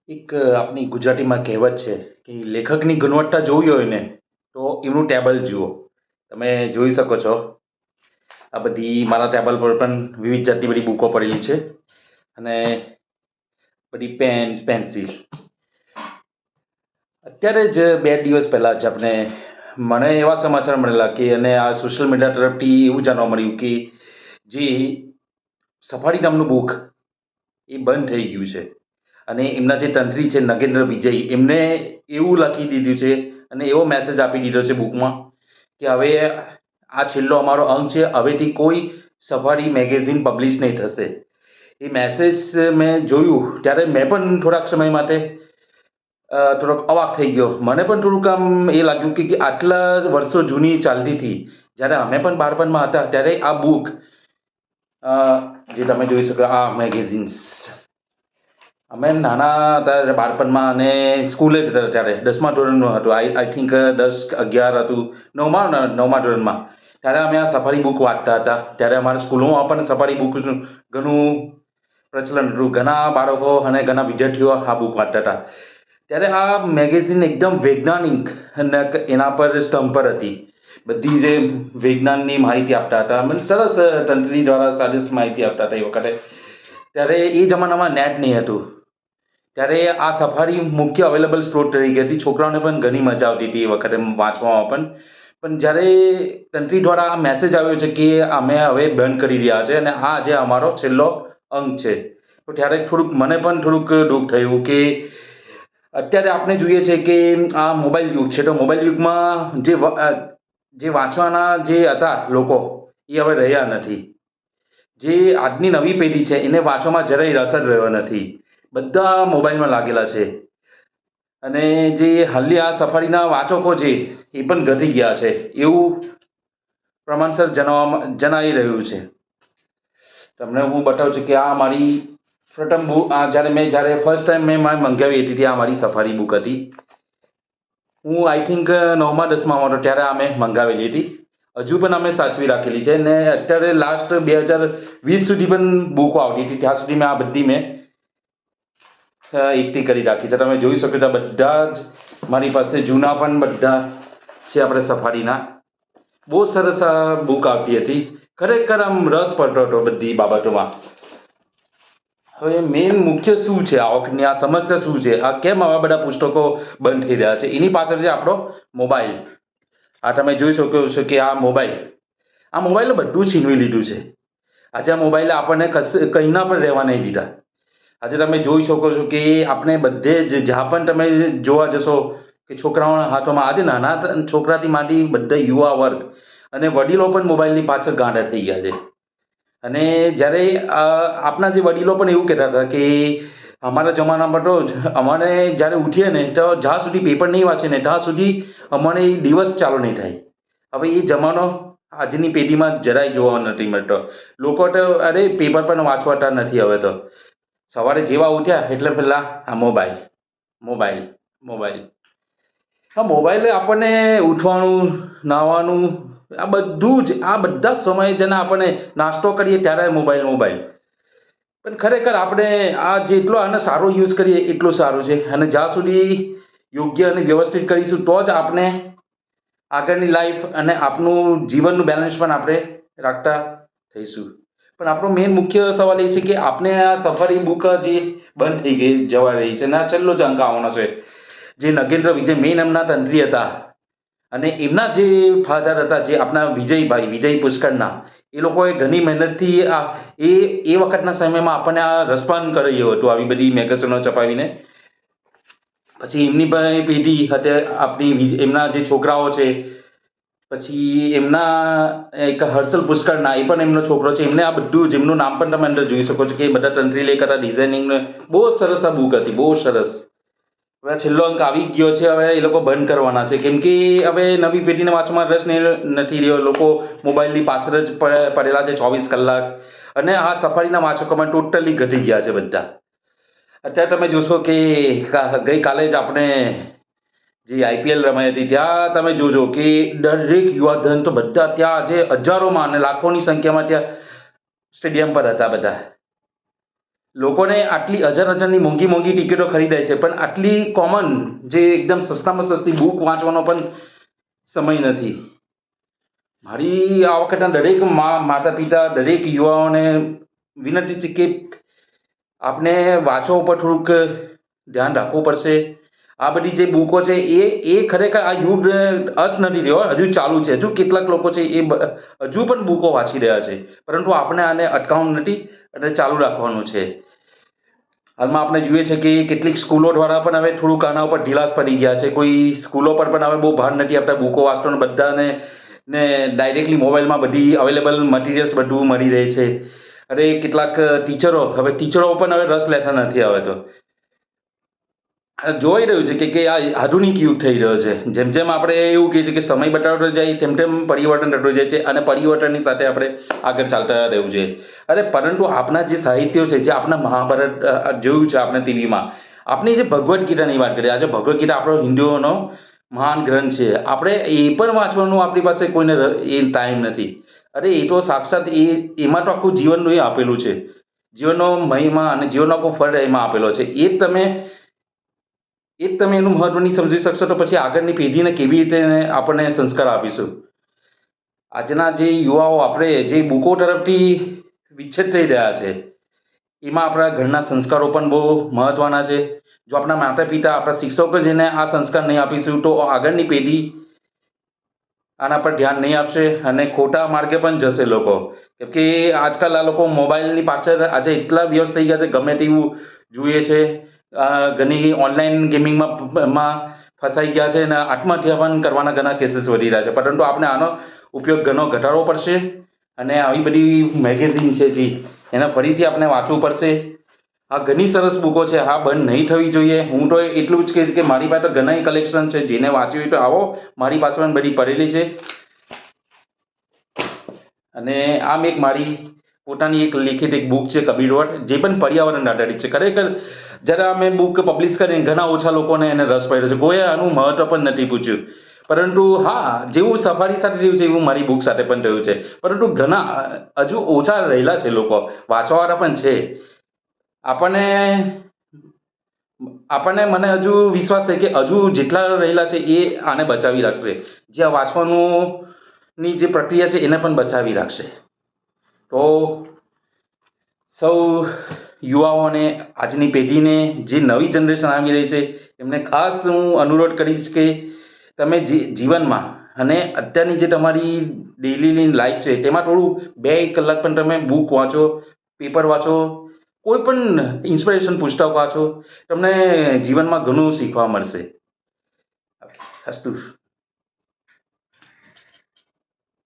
આપણી ગુજરાતીમાં કહેવત છે કે લેખકની ગુણવત્તા જોવી હોય ને તો એમનું ટેબલ જુઓ. તમે જોઈ શકો છો આ બધી મારા ટેબલ પર પણ વિવિધ જાતની બધી બુકો પડેલી છે અને બધી પેન્સિલ. અત્યારે જ 2 દિવસ પહેલાં જ મને એવા સમાચાર મળેલા કે અને આ સોશિયલ મીડિયા તરફથી એવું જાણવા મળ્યું કે જે સફારી નામનું બુક એ બંધ થઈ ગયું છે. અને એમના જે તંત્રી છે નગેન્દ્ર વિજય, એમને એવું લખી દીધું છે અને એવો મેસેજ આપી દીધો છે બુકમાં કે હવે આ છેલ્લો અમારો અંક છે, હવેથી કોઈ સફારી મેગેઝિન પબ્લિશ નહીં થશે. એ મેસેજ મેં જોયું ત્યારે મેં પણ થોડાક સમય માટે થોડોક અવાક થઈ ગયો. મને પણ થોડુંક આમ એ લાગ્યું કે આટલા વર્ષો જૂની ચાલતી હતી, જ્યારે અમે પણ બાળપણમાં હતા ત્યારે આ બુક જે તમે જોઈ શકો, આ મેગેઝિન્સ અમે નાના હતા બાળપણમાં અને સ્કૂલે જ હતા ત્યારે 10મા ધોરણનું હતું, આઈ થિંક 10-11 હતું, નવમા ધોરણમાં. ત્યારે અમે આ સફારી બુક વાંચતા હતા. ત્યારે અમારા સ્કૂલોમાં પણ સફારી બુકનું ઘણું પ્રચલન હતું. ઘણા બાળકો અને ઘણા વિદ્યાર્થીઓ આ બુક વાંચતા હતા. ત્યારે આ મેગેઝિન એકદમ વૈજ્ઞાનિક અને એના પર સ્તંભ પર હતી. બધી જે વિજ્ઞાનની માહિતી આપતા હતા, મને સરસ તંત્રી દ્વારા સરસ માહિતી આપતા હતા એ વખતે. ત્યારે એ જમાનામાં નેટ નહીં હતું. ત્યારે આ સફારી મુખ્ય અવેલેબલ સ્ત્રોત તરીકે હતી. છોકરાઓને પણ ઘણી મજા આવતી હતી એ વખતે વાંચવામાં પણ જ્યારે તંત્રી દ્વારા આ મેસેજ આવ્યો છે કે અમે હવે બંધ કરી રહ્યા છે અને આ જે અમારો છેલ્લો અંક છે, તો ત્યારે મને પણ થોડુંક દુઃખ થયું કે અત્યારે આપણે જોઈએ છે કે આ મોબાઈલ યુગ છે, તો મોબાઈલ યુગમાં જે વાંચવાના જે હતા લોકો એ હવે રહ્યા નથી. જે આજની નવી પેઢી છે એને વાંચવામાં જરાય રસ જ રહ્યો નથી. બધા મોબાઈલમાં લાગેલા છે અને જે હાલની આ સફારીના વાચકો છે એ પણ ઘટી ગયા છે એવું પ્રમાણસર જણાઈ રહ્યું છે. તમને હું બતાવું છું કે આ મારી પ્રથમ બુક, જ્યારે ફર્સ્ટ ટાઈમ મેં મંગાવી હતી આ મારી સફારી બુક હતી. હું આઈ થિંક 9મા-10મામાં હતો ત્યારે આ મેં મંગાવેલી હતી. હજુ પણ અમે સાચવી રાખેલી છે ને અત્યારે લાસ્ટ 2020 સુધી પણ બુકો આવતી હતી, ત્યાં સુધી મેં આ બધી એકઠી કરી રાખી છે. તમે જોઈ શકો છો બધા જ મારી પાસે જૂના પણ બધા છે આપણે સફારીના. બહુ સરસ આ બુક આવતી હતી. ખરેખર આમ રસ પડતો હતો બધી બાબતોમાં. હવે મેઇન મુખ્ય શું છે, આ વખતની આ સમસ્યા શું છે, આ કેમ આવા બધા પુસ્તકો બંધ થઈ રહ્યા છે, એની પાછળ છે આપણો મોબાઈલ. આ તમે જોઈ શકો છો કે આ મોબાઈલે બધું છીનવી લીધું છે. આજે આ મોબાઈલે આપણને કહીના પણ રહેવા નહીં દીધા. આજે તમે જોઈ શકો છો કે આપણે બધે જ જ્યાં પણ તમે જોવા જશો કે છોકરાઓના હાથોમાં, આજે નાના છોકરાથી માંડી બધા યુવા વર્ગ અને વડીલો પણ મોબાઈલની પાછળ ગાંડા થઈ ગયા છે. અને જ્યારે આપણા જે વડીલો પણ એવું કહેતા હતા કે અમારા જમાનામાં તો અમારે જ્યારે ઉઠીએ ને તો જ્યાં સુધી પેપર નહીં વાંચે ને ત્યાં સુધી અમારે દિવસ ચાલુ નહીં થાય. હવે એ જમાનો આજની પેઢીમાં જરાય જોવા નથી મળતો. લોકો તો અરે પેપર પણ વાંચવાતા નથી હવે તો. સવારે જેવા ઉઠ્યા એટલે પહેલાં આ મોબાઈલ. આ મોબાઈલે આપણને ઉઠવાનું, નાહવાનું, આ બધું જ, આ બધા સમયે જેને આપણને નાસ્તો કરીએ ત્યારે મોબાઈલ. પણ ખરેખર આપણે આ જેટલો આને સારો યુઝ કરીએ એટલું સારું છે. અને જ્યાં સુધી યોગ્ય અને વ્યવસ્થિત કરીશું તો જ આપણે આગળની લાઈફ અને આપણું જીવનનું બેલેન્સ પણ આપણે રાખતા થઈશું. પણ આપણો મેઇન મુખ્ય સવાલ એ છે કે આપણે આ સફારી બુક જે બંધ થઈ જવા રહી છે અને આ છેલ્લો જ અંક આવવાનો છે. જે નગેન્દ્ર વિજય મેઇન એમના તંત્રી હતા અને એમના જે ફાધર હતા, જે આપણા વિજય પુષ્કરના, એ લોકોએ ઘણી મહેનતથી એ વખતના સમયમાં આપણને આ રસપાન કરાયું હતું આવી બધી મેગેઝિનો છપાવીને. પછી એમની પેઢી હતી, એમના જે છોકરાઓ છે, પછી એમના એક હર્ષલ પુષ્કરના, એ પણ એમનો છોકરો છે. એમને આ બધું, જેમનું નામ પણ તમે અંદર જોઈ શકો છો કે બધા તંત્રી લેખ હતા, ડિઝાઇનિંગ. બહુ સરસ આ બુક હતી, બહુ સરસ. હવે છેલ્લો અંક આવી ગયો છે, હવે એ લોકો બંધ કરવાના છે કેમ કે હવે નવી પેઢીને વાંચવામાં રસ નથી રહ્યો. લોકો મોબાઈલની પાછળ જ પડેલા છે 24 કલાક. અને આ સફારીના વાંચકોમાં ટોટલી ઘટી ગયા છે બધા. અત્યારે તમે જોશો કે ગઈકાલે જ આપણે જે આઈપીએલ રમાઈ હતી ત્યાં તમે જોજો કે દરેક યુવાધન તો બધા ત્યાં આજે હજારોમાં અને લાખોની સંખ્યામાં ત્યાં સ્ટેડિયમ પર હતા બધા. લોકોને આટલી હજારની મોંઘી મોંઘી ટિકિટો ખરીદાય છે, પણ આટલી કોમન જે એકદમ સસ્તામાં સસ્તી બુક વાંચવાનો પણ સમય નથી. મારી આ વખતના દરેક માતા પિતા, દરેક યુવાઓને વિનંતી છે કે આપણે વાંચવા ઉપર થોડુંક ધ્યાન રાખવું પડશે. આ બધી જે બુકો છે એ ખરેખર આ યુગ અસ્ત નથી રહ્યો, હજુ ચાલુ છે. હજુ કેટલાક લોકો છે એ હજુ પણ બુકો વાંચી રહ્યા છે, પરંતુ આપણે આને અટકાવવાનું નથી અને ચાલુ રાખવાનું છે. હાલમાં આપણે જોઈએ છે કે કેટલીક સ્કૂલો દ્વારા પણ હવે થોડુંક આના ઉપર ઢીલાસ પડી ગયા છે. કોઈ સ્કૂલો પર પણ હવે બહુ ભાર નથી આપતા બુકો વાંચવાનું. બધાને ડાયરેક્ટલી મોબાઈલમાં બધી અવેલેબલ મટીરિયલ્સ બધું મળી રહે છે. અને કેટલાક ટીચરો પણ હવે રસ લેતા નથી હવે તો. જોઈ રહ્યું છે કે આ આધુનિક યુગ થઈ રહ્યો છે. જેમ જેમ આપણે એવું કહીએ છીએ કે સમય બતાવતો જાય તેમ તેમ પરિવર્તન થતું જાય છે, અને પરિવર્તનની સાથે આપણે આગળ ચાલતા રહેવું જોઈએ. પરંતુ આપણા જે સાહિત્યો છે, જે આપણા મહાભારત જોયું છે આપણે ટીવીમાં, આપણે જે ભગવદ્ ગીતાની વાત કરીએ, આજે ભગવદ્ ગીતા આપણો હિન્દુઓનો મહાન ગ્રંથ છે. આપણે એ પણ વાંચવાનું આપણી પાસે કોઈને એ ટાઈમ નથી. એ તો સાક્ષાત એમાં તો આખું જીવનનું એ આપેલું છે. જીવનનો મહિમા અને જીવનનો આખો ફળ એમાં આપેલો છે. એ જ તમે એનું મહત્વ નહીં સમજી શકશો તો પછી આગળની પેઢીને કેવી રીતે આપણને સંસ્કાર આપીશું? આજના જે યુવાઓ આપણે જે બુકો તરફથી વિચ્છેદ થઈ રહ્યા છે, એમાં આપણા ઘરના સંસ્કારો પણ બહુ મહત્વના છે. જો આપણા માતા પિતા, આપણા શિક્ષકો જેને આ સંસ્કાર નહીં આપીશું તો આગળની પેઢી આના પર ધ્યાન નહીં આપશે અને ખોટા માર્ગે પણ જશે લોકો. કેમ કે આજકાલ આ લોકો મોબાઈલની પાછળ આજે એટલા વ્યસ્ત થઈ ગયા છે, ગમે તેવું જોઈએ છે. ઘણી ઓનલાઈન ગેમિંગમાં ફસાઈ ગયા છે અને આત્મહત્યા પણ કરવાના ઘણા કેસીસ વધી રહ્યા છે. પરંતુ આપણે આનો ઉપયોગ ઘણો ઘટાડવો પડશે અને આવી બધી મેગેઝિન છે જે એને ફરીથી આપણે વાંચવું પડશે. આ ઘણી સરસ બુકો છે, આ બંધ નહીં થવી જોઈએ. હું તો એટલું જ કહીશ કે મારી પાસે ઘણા કલેક્શન છે, જેને વાંચવી હોય તો આવો, મારી પાસે પણ બધી પડેલી છે. અને આમ મારી પોતાની એક લિખિત એક બુક છે કબીરવટ, જે પણ પર્યાવરણ આધારિત છે. ખરેખર જ્યારે આ મેં બુક પબ્લિશ કરીને ઘણા ઓછા લોકોને એને રસ પડ્યો છે. કોઈએ આનું મહત્વ પણ નથી પૂછ્યું. પરંતુ હા, જેવું સફારી સાથે થયું છે એવું મારી બુક સાથે પણ થયું છે. પરંતુ ઘણા હજુ ઓછા રહેલા છે લોકો, વાંચવાવાળા પણ છે. મને હજુ વિશ્વાસ છે કે હજુ જેટલા રહેલા છે એ આને બચાવી રાખશે. જે આ વાંચવાનું જે પ્રક્રિયા છે એને પણ બચાવી રાખશે. તો સૌ યુવાઓને, આજની પેઢીને, જે નવી જનરેશન આવી રહી છે, એમને ખાસ હું અનુરોધ કરીશ કે તમે જીવનમાં અને અત્યારની જે તમારી ડેઈલીની લાઈફ છે તેમાં થોડું 2 કલાક પણ તમે બુક વાંચો, પેપર વાંચો, કોઈ પણ ઇન્સ્પિરેશન પુસ્તક વાંચો. તમને જીવનમાં ઘણું શીખવા મળશે. અસ્તુ.